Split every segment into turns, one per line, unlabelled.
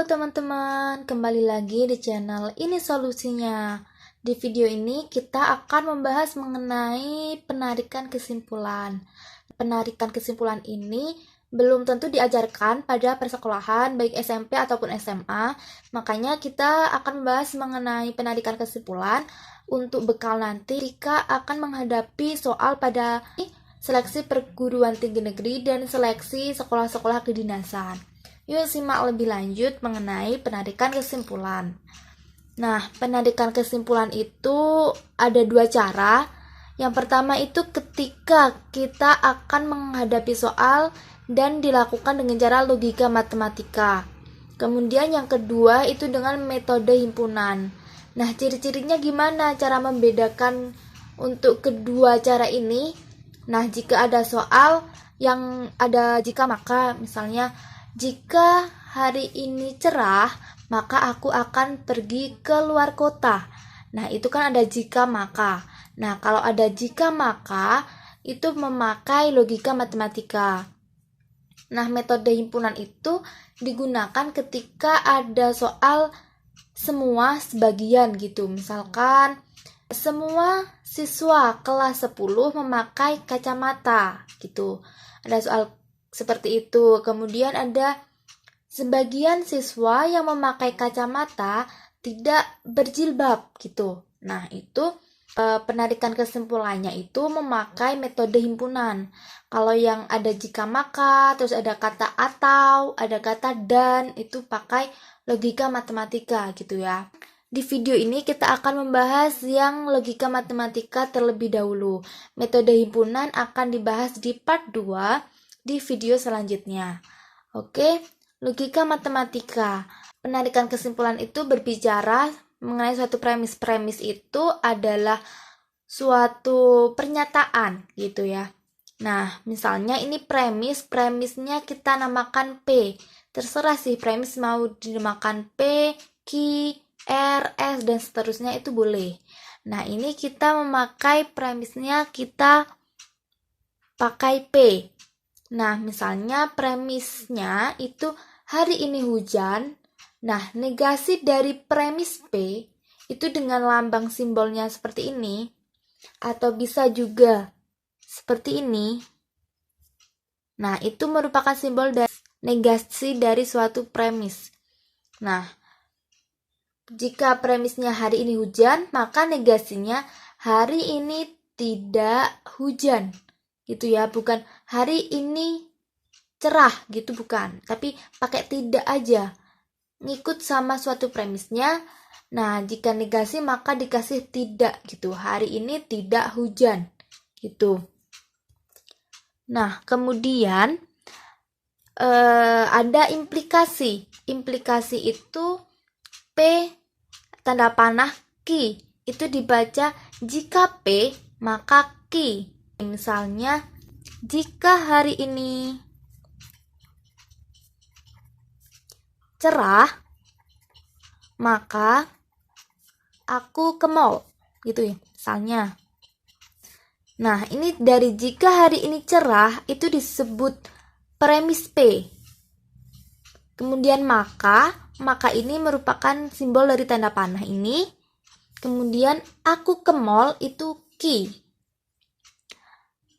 teman-teman, kembali lagi di channel Ini Solusinya. Di video ini kita akan membahas mengenai penarikan kesimpulan. Penarikan kesimpulan ini belum tentu diajarkan pada persekolahan baik SMP ataupun SMA. Makanya kita akan membahas mengenai penarikan kesimpulan untuk bekal nanti jika akan menghadapi soal pada seleksi perguruan tinggi negeri dan seleksi sekolah-sekolah kedinasan. Yuk simak lebih lanjut mengenai penarikan kesimpulan. Nah, penarikan kesimpulan itu ada dua cara. Yang pertama itu ketika kita akan menghadapi soal dan dilakukan dengan cara logika matematika. Kemudian yang kedua itu dengan metode himpunan. Nah, ciri-cirinya gimana cara membedakan untuk kedua cara ini? Nah, jika ada soal yang ada jika maka, misalnya jika hari ini cerah, maka aku akan pergi ke luar kota. Nah, itu kan ada jika maka. Nah, kalau ada jika maka, itu memakai logika matematika. Nah, metode himpunan itu digunakan ketika ada soal semua sebagian gitu. Misalkan, semua siswa kelas 10 memakai kacamata gitu. Ada soal seperti itu. Kemudian ada sebagian siswa yang memakai kacamata tidak berjilbab gitu. Nah, itu penarikan kesimpulannya itu memakai metode himpunan. Kalau yang ada jika maka, terus ada kata atau, ada kata dan, itu pakai logika matematika gitu ya. Di video ini kita akan membahas yang logika matematika terlebih dahulu. Metode himpunan akan dibahas di part 2 di video selanjutnya. Oke, logika matematika. Penarikan kesimpulan itu berbicara mengenai suatu premis. Premis itu adalah suatu pernyataan gitu ya. Nah, misalnya ini premis, premisnya kita namakan P. Terserah sih premis mau dinamakan P, Q, R, S, dan seterusnya itu boleh. Nah, ini kita memakai premisnya kita pakai P. Nah, misalnya premisnya itu hari ini hujan. Nah, negasi dari premis P itu dengan lambang simbolnya seperti ini. Atau bisa juga seperti ini. Nah, itu merupakan simbol dari negasi dari suatu premis. Nah, jika premisnya hari ini hujan, maka negasinya hari ini tidak hujan. Gitu ya, bukan hari ini cerah gitu, bukan, tapi pakai tidak aja, ngikut sama suatu premisnya. Nah, jika negasi maka dikasih tidak gitu, hari ini tidak hujan gitu. Nah, kemudian ada implikasi. Implikasi itu P tanda panah Q, itu dibaca jika P maka Q. Misalnya, jika hari ini cerah, maka aku ke mall, gitu ya, misalnya. Nah, ini dari jika hari ini cerah, itu disebut premis P. Kemudian maka ini merupakan simbol dari tanda panah ini. Kemudian aku ke mall itu Q.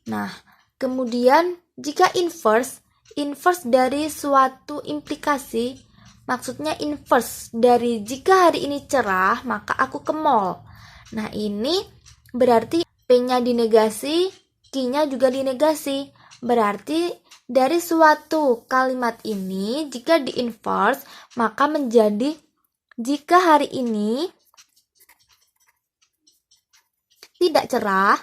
Nah, kemudian jika inverse dari suatu implikasi, maksudnya inverse dari jika hari ini cerah, maka aku ke mall. Nah, ini berarti P-nya dinegasi, Q-nya juga dinegasi. Berarti dari suatu kalimat ini, jika di inverse, maka menjadi jika hari ini tidak cerah,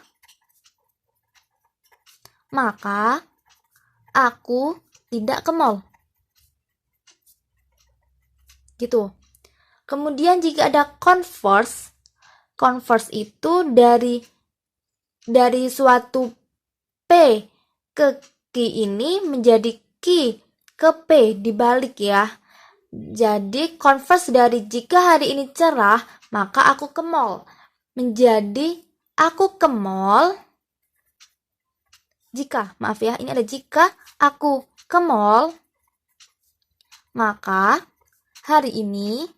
maka aku tidak ke mall. Gitu. Kemudian jika ada converse itu dari suatu P ke Q ini menjadi Q ke P, dibalik ya. Jadi converse dari jika hari ini cerah, maka aku ke mall, menjadi aku ke mall jika, maaf ya, ini ada jika aku ke mall, maka hari ini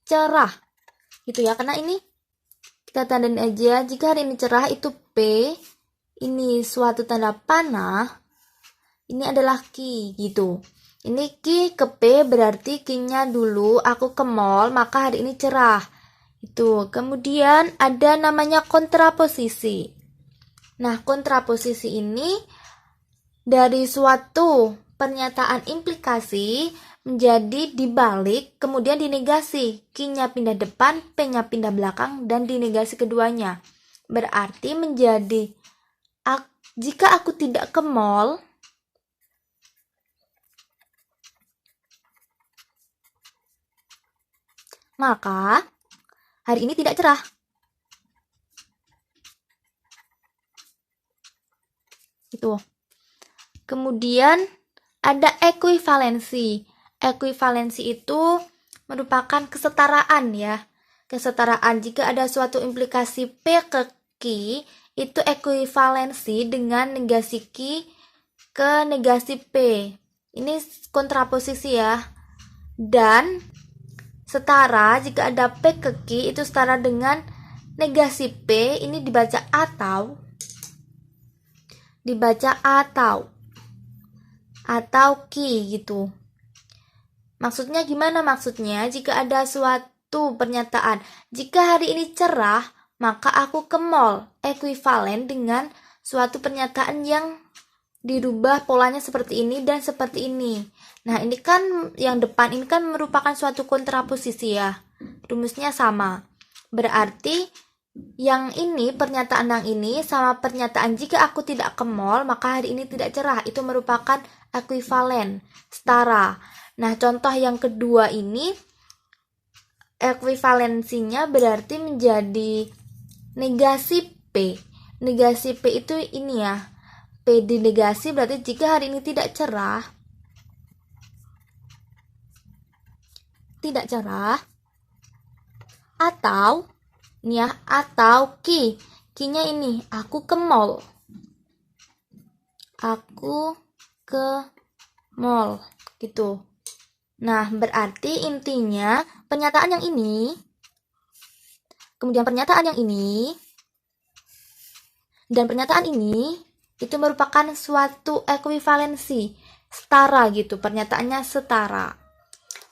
cerah. Gitu ya, karena ini kita tandain aja, jika hari ini cerah itu P, ini suatu tanda panah, ini adalah ki gitu. Ini ki ke P berarti ki-nya dulu aku ke mall, maka hari ini cerah. Itu. Kemudian ada namanya kontraposisi. Nah, kontraposisi ini dari suatu pernyataan implikasi menjadi dibalik, kemudian dinegasi. Q-nya pindah depan, P-nya pindah belakang, dan dinegasi keduanya. Berarti menjadi, jika aku tidak ke mall, maka hari ini tidak cerah. Itu. Kemudian ada ekuivalensi. Ekuivalensi itu merupakan kesetaraan ya. Kesetaraan jika ada suatu implikasi P ke Q, itu ekuivalensi dengan negasi Q ke negasi P. Ini kontraposisi ya. Dan setara jika ada P ke Q itu setara dengan negasi P, ini dibaca atau ki gitu. Maksudnya gimana maksudnya? Jika ada suatu pernyataan, jika hari ini cerah, maka aku ke mall. Ekuivalen dengan suatu pernyataan yang dirubah polanya seperti ini dan seperti ini. Nah, ini kan yang depan ini kan merupakan suatu kontraposisi ya. Rumusnya sama. Berarti yang ini, pernyataan yang ini sama pernyataan jika aku tidak ke mall, maka hari ini tidak cerah. Itu merupakan ekuivalen, setara. Nah, contoh yang kedua ini, ekuivalensinya berarti menjadi negasi P. Negasi P itu ini ya. P dinegasi berarti jika hari ini tidak cerah, atau ini ya, atau ki. Ki-nya ini, aku ke mall. Gitu. Nah, berarti intinya pernyataan yang ini, kemudian pernyataan yang ini, dan pernyataan ini, itu merupakan suatu ekuivalensi, setara gitu, pernyataannya setara.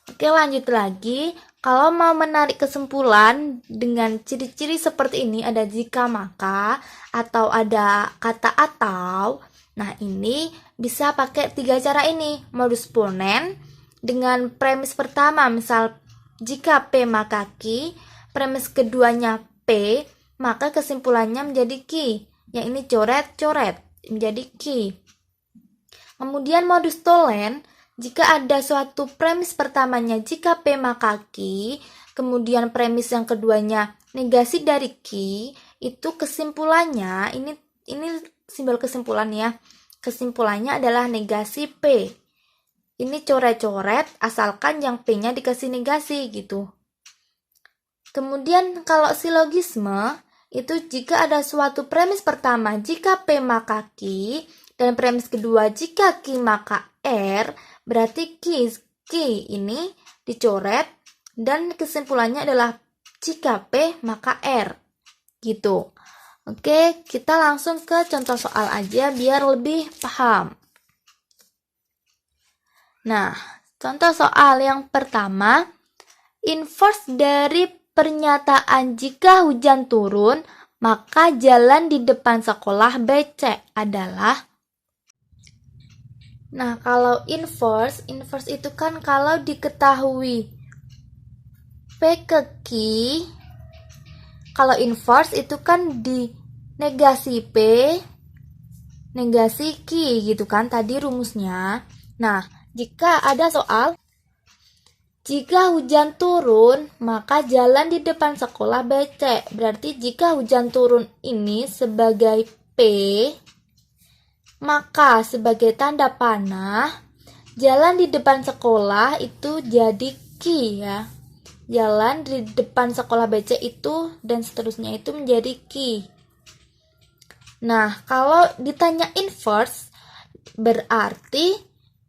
Oke, lanjut lagi. Kalau mau menarik kesimpulan dengan ciri-ciri seperti ini, ada jika maka, atau ada kata atau. Nah, ini bisa pakai 3 cara ini. Modus ponen dengan premis pertama, misal jika P maka Q, premis keduanya P, maka kesimpulannya menjadi Q. Yang ini coret-coret menjadi Q. Kemudian modus tolen, jika ada suatu premis pertamanya jika P maka Q, kemudian premis yang keduanya negasi dari Q, itu kesimpulannya, ini simbol kesimpulan ya. Kesimpulannya adalah negasi P. Ini coret-coret asalkan yang P-nya dikasih negasi gitu. Kemudian kalau silogisme, itu jika ada suatu premis pertama jika P maka Q, dan premis kedua jika Q maka R, berarti Q ini dicoret dan kesimpulannya adalah jika P maka R gitu. Oke, kita langsung ke contoh soal aja biar lebih paham. Nah, contoh soal yang pertama, inverse dari pernyataan jika hujan turun, maka jalan di depan sekolah becek adalah. Nah, kalau inverse itu kan kalau diketahui P ke Q, kalau inverse itu kan di negasi P, negasi Q gitu kan tadi rumusnya. Nah, jika ada soal jika hujan turun, maka jalan di depan sekolah becek. Berarti jika hujan turun ini sebagai P, maka sebagai tanda panah, jalan di depan sekolah itu jadi Q ya. Jalan di depan sekolah becek itu dan seterusnya itu menjadi Q. Nah, kalau ditanya inverse, berarti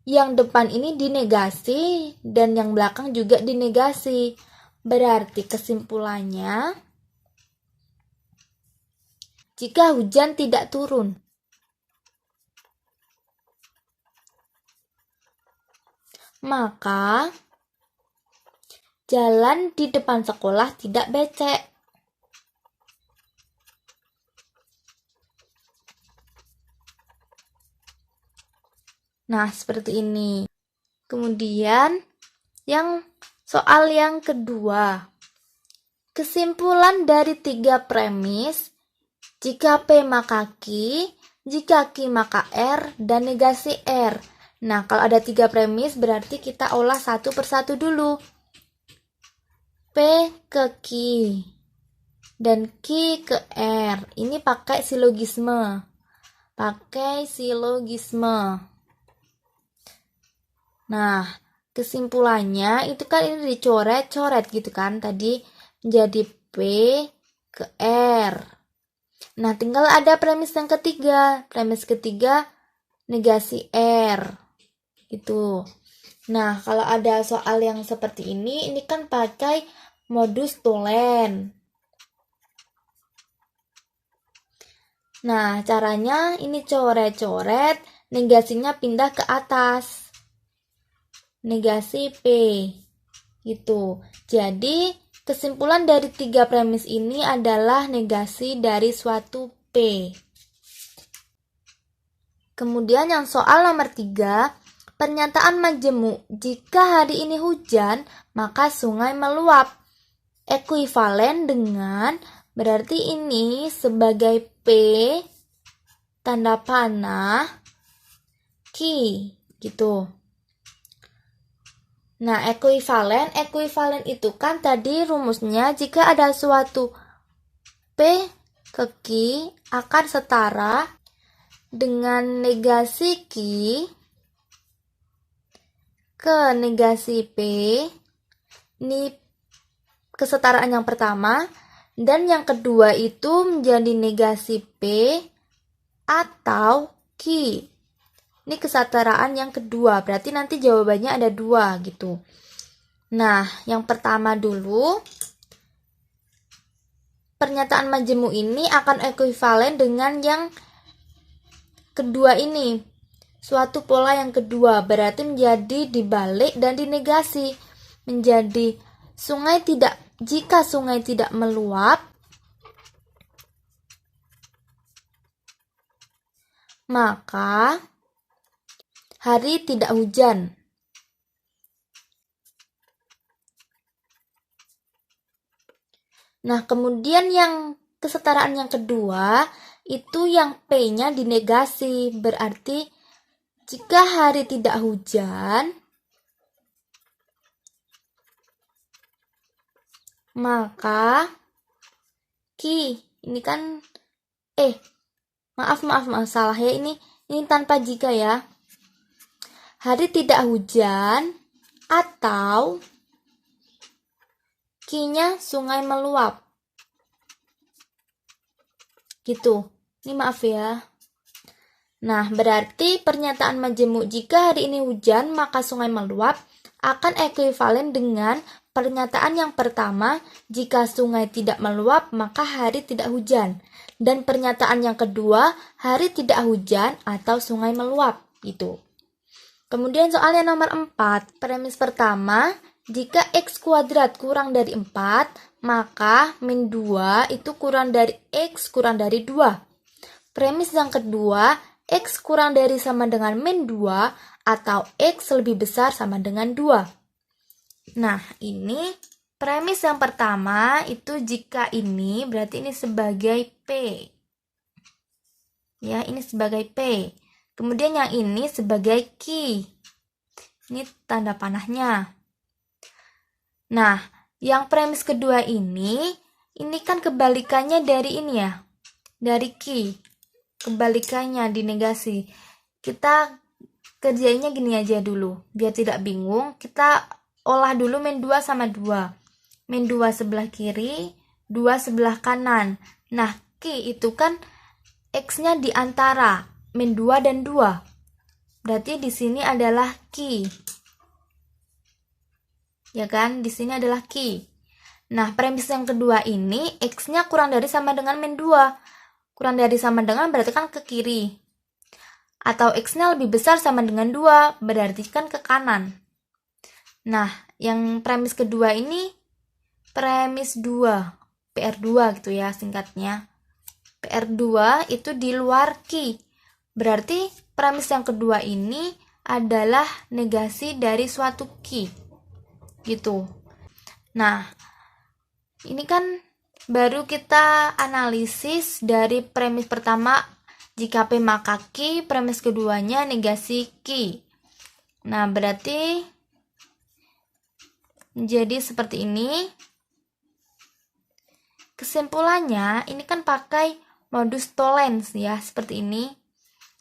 Yang depan ini dinegasi dan yang belakang juga dinegasi. Berarti kesimpulannya, jika hujan tidak turun, maka jalan di depan sekolah tidak becek. Nah, seperti ini. Kemudian, soal yang kedua. Kesimpulan dari 3 premis, jika P maka Q, jika Q maka R, dan negasi R. Nah, kalau ada 3 premis, berarti kita olah satu persatu dulu. P ke Q, dan Q ke R. Ini pakai silogisme. Nah, kesimpulannya itu kan ini dicoret-coret gitu kan. Tadi menjadi P ke R. Nah, tinggal ada premis yang ketiga. Premis ketiga negasi R. Gitu. Nah, kalau ada soal yang seperti ini kan pakai modus tollens. Nah, caranya ini coret-coret, negasinya pindah ke atas. Negasi P. Gitu. Jadi, kesimpulan dari 3 premis ini adalah negasi dari suatu P. Kemudian yang soal nomor 3, pernyataan majemuk. Jika hari ini hujan, maka sungai meluap. Ekuivalen dengan, berarti ini sebagai P, tanda panah, Q, gitu. Nah, ekuivalen itu kan tadi rumusnya jika ada suatu P ke Q akan setara dengan negasi Q ke negasi P. Ini kesetaraan yang pertama. Dan yang kedua itu menjadi negasi P atau Q. Ini kesetaraan yang kedua, berarti nanti jawabannya ada 2 gitu. Nah, yang pertama dulu, pernyataan majemuk ini akan ekuivalen dengan yang kedua ini. Suatu pola yang kedua, berarti menjadi dibalik dan dinegasi. Menjadi jika sungai tidak meluap, maka hari tidak hujan. Nah, kemudian yang kesetaraan yang kedua, itu yang P-nya dinegasi. Berarti, jika hari tidak hujan, maka Q, ini kan, maaf, salah ya, ini tanpa jika ya. Hari tidak hujan atau Q-nya sungai meluap. Gitu. Ini maaf ya. Nah, berarti pernyataan majemuk jika hari ini hujan maka sungai meluap akan ekuivalen dengan pernyataan yang pertama, jika sungai tidak meluap maka hari tidak hujan. Dan pernyataan yang kedua, hari tidak hujan atau sungai meluap. Gitu. Kemudian soal yang nomor 4, premis pertama, jika X kuadrat kurang dari 4, maka min 2 itu kurang dari X kurang dari 2. Premis yang kedua, X kurang dari sama dengan min 2 atau X lebih besar sama dengan 2. Nah, ini premis yang pertama itu jika ini, berarti ini sebagai P. Ya, ini sebagai P. Kemudian yang ini sebagai Q. Ini tanda panahnya. Nah, yang premis kedua ini kan kebalikannya dari ini ya. Dari Q. Kebalikannya dinegasi. Kita kerjainnya gini aja dulu. Biar tidak bingung, kita olah dulu min 2 sama 2. Min 2 sebelah kiri, 2 sebelah kanan. Nah, Q itu kan X-nya di antara min 2 dan 2. Berarti di sini adalah Q. Ya kan? Di sini adalah Q. Nah, premis yang kedua ini X-nya kurang dari sama dengan min 2. Kurang dari sama dengan berarti kan ke kiri. Atau X-nya lebih besar sama dengan 2, berarti kan ke kanan. Nah, yang premis kedua ini premis 2. PR2 gitu ya singkatnya. PR2 itu di luar Q. Berarti premis yang kedua ini adalah negasi dari suatu Q. Gitu. Nah, ini kan baru kita analisis dari premis pertama jika P maka Q, premis keduanya negasi Q. Nah, berarti menjadi seperti ini. Kesimpulannya, ini kan pakai modus tollens ya, seperti ini.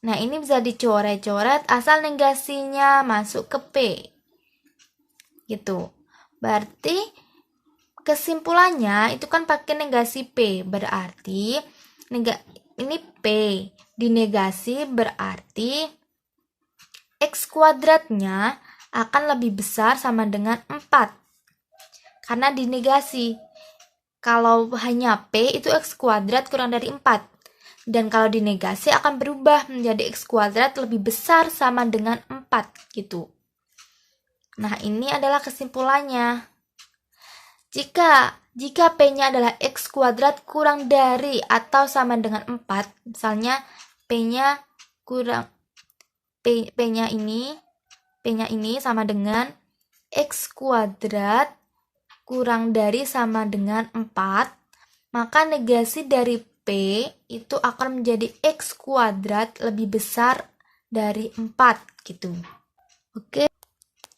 Nah, ini bisa dicoret-coret asal negasinya masuk ke P. Gitu. Berarti kesimpulannya itu kan pakai negasi P, berarti ini P dinegasi berarti X kuadratnya akan lebih besar sama dengan 4 karena dinegasi. Kalau hanya P itu X kuadrat kurang dari 4, dan kalau dinegasi akan berubah menjadi X kuadrat lebih besar sama dengan 4 gitu. Nah, ini adalah kesimpulannya. Jika P-nya adalah X kuadrat kurang dari atau sama dengan 4, misalnya P-nya kurang P-nya ini sama dengan X kuadrat kurang dari sama dengan 4, maka negasi dari P itu akan menjadi X kuadrat lebih besar dari 4 gitu. Oke,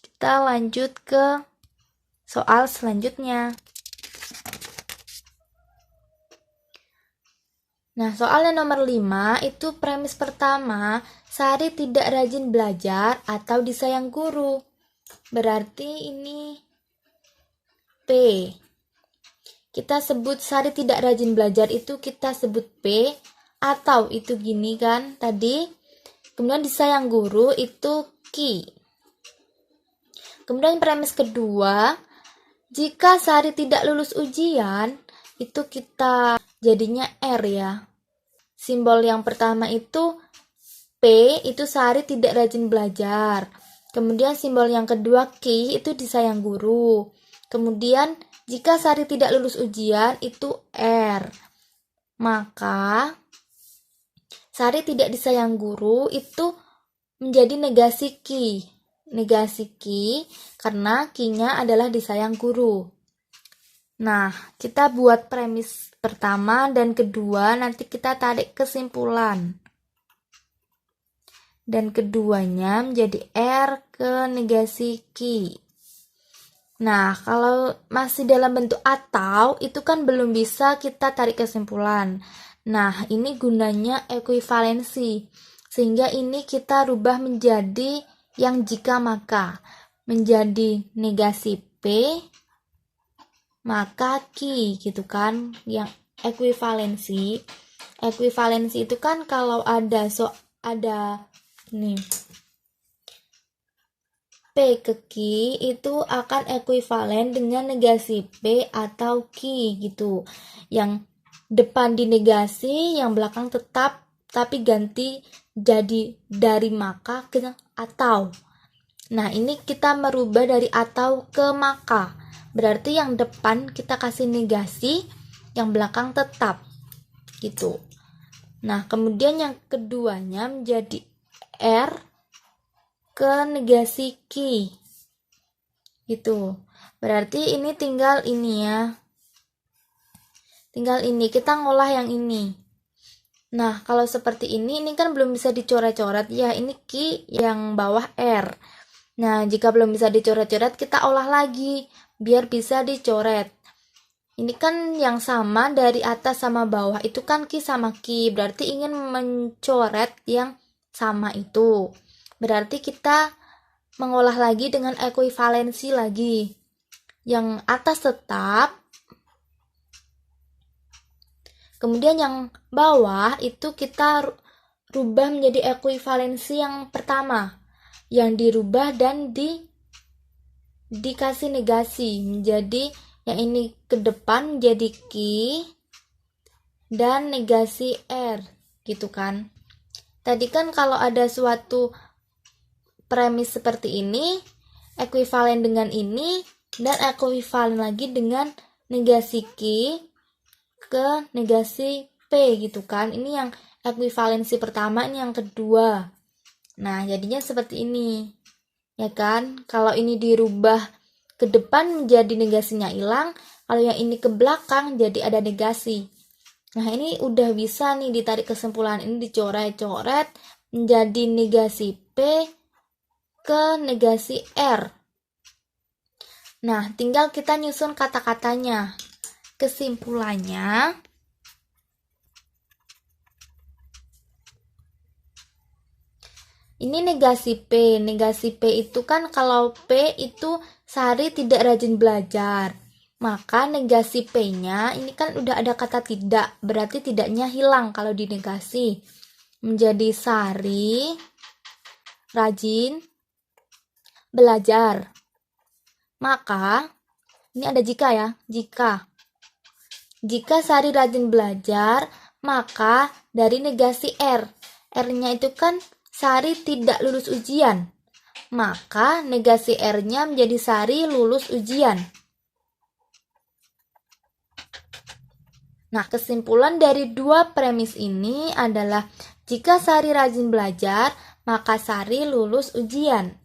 kita lanjut ke soal selanjutnya. Nah, soal yang nomor 5 itu premis pertama, Sari tidak rajin belajar atau disayang guru. Berarti ini P. Kita sebut Sari tidak rajin belajar itu kita sebut P, atau itu gini kan tadi. Kemudian disayang guru itu Q. Kemudian premis kedua, jika Sari tidak lulus ujian, itu kita jadinya R ya. Simbol yang pertama itu P, itu Sari tidak rajin belajar. Kemudian simbol yang kedua Q, itu disayang guru. Kemudian jika Sari tidak lulus ujian, itu R. Maka Sari tidak disayang guru itu menjadi negasi Q. Negasi Q karena Q-nya adalah disayang guru. Nah, kita buat premis pertama dan kedua, nanti kita tarik kesimpulan. Dan keduanya menjadi R ke negasi Q. Nah, kalau masih dalam bentuk atau, itu kan belum bisa kita tarik kesimpulan. Nah, ini gunanya ekuivalensi. Sehingga ini kita rubah menjadi yang jika maka. Menjadi negasi P, maka Q gitu kan. Yang ekuivalensi. Ekuivalensi itu kan kalau ada nih P ke Q itu akan ekuivalen dengan negasi P atau Q gitu. Yang depan dinegasi, yang belakang tetap tapi ganti jadi dari maka ke atau. Nah, ini kita merubah dari atau ke maka. Berarti yang depan kita kasih negasi, yang belakang tetap gitu. Nah, kemudian yang keduanya menjadi R ke negasi Q gitu. Berarti ini tinggal ini ya. Tinggal ini, kita ngolah yang ini. Nah, kalau seperti ini kan belum bisa dicoret-coret ya. Ini Q, yang bawah R. Nah, jika belum bisa dicoret-coret, kita olah lagi biar bisa dicoret. Ini kan yang sama dari atas sama bawah, itu kan Q sama Q, berarti ingin mencoret yang sama itu. Berarti kita mengolah lagi dengan ekuivalensi lagi. Yang atas tetap, kemudian yang bawah itu kita rubah menjadi ekuivalensi yang pertama. yang dirubah dan dikasih negasi menjadi yang ini ke depan menjadi ki dan negasi r gitu kan. Tadi kan kalau ada suatu premis seperti ini ekuivalen dengan ini dan ekuivalen lagi dengan negasi ki ke negasi p gitu kan. Ini yang ekuivalensi pertama, ini yang kedua. Nah, jadinya seperti ini. Ya kan? Kalau ini dirubah ke depan menjadi negasinya hilang, kalau yang ini ke belakang jadi ada negasi. Nah, ini udah bisa nih ditarik kesimpulan, ini dicoret-coret menjadi negasi P ke negasi R. Nah, tinggal kita nyusun kata-katanya. Kesimpulannya, ini negasi P. Negasi P itu kan kalau P itu Sari tidak rajin belajar. Maka negasi P-nya ini kan udah ada kata tidak. Berarti tidaknya hilang kalau dinegasi. Menjadi Sari rajin belajar. Maka ini ada jika ya. Jika Sari rajin belajar, maka dari negasi R. R-nya itu kan Sari tidak lulus ujian, maka negasi R-nya menjadi Sari lulus ujian. Nah, kesimpulan dari dua premis ini adalah jika Sari rajin belajar, maka Sari lulus ujian.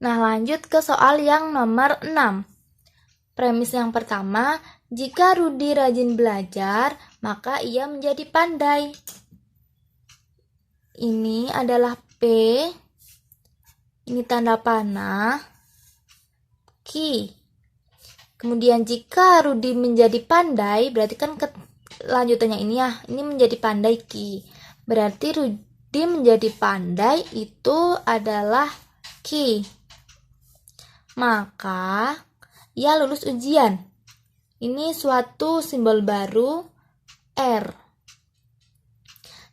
Nah, lanjut ke soal yang nomor 6. Premis yang pertama, jika Rudi rajin belajar, maka ia menjadi pandai. Ini adalah P, ini tanda panah, Ki. Kemudian jika Rudi menjadi pandai, berarti kan lanjutannya ini ya, ini menjadi pandai Ki. Berarti Rudi menjadi pandai itu adalah Ki. Maka ia lulus ujian. Ini suatu simbol baru R.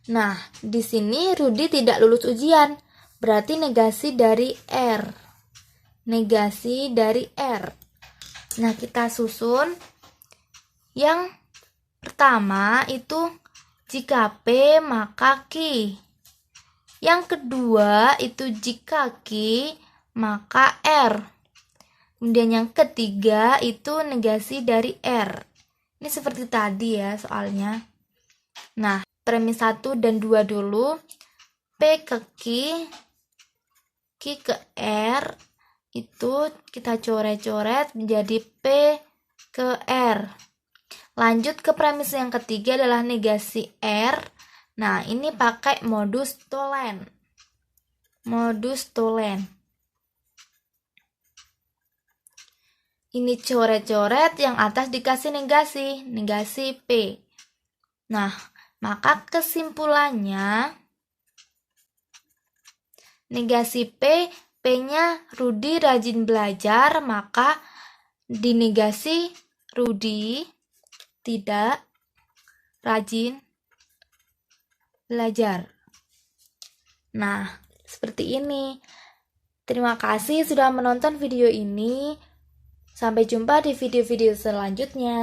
Nah, di sini Rudi tidak lulus ujian, berarti negasi dari R. Negasi dari R. Nah, kita susun. Yang pertama itu jika P maka Q. Yang kedua itu jika Q maka R. Kemudian yang ketiga itu negasi dari R. Ini seperti tadi ya soalnya. Nah, premis 1 dan 2 dulu. P ke Q ke R itu kita coret-coret menjadi P ke R. Lanjut ke premis yang ketiga adalah negasi R. Nah, ini pakai modus tollens. Modus tollens. Ini coret-coret, yang atas dikasih negasi P. Nah, maka kesimpulannya negasi P, P-nya Rudi rajin belajar, maka dinegasi Rudi tidak rajin belajar. Nah, seperti ini. Terima kasih sudah menonton video ini. Sampai jumpa di video-video selanjutnya.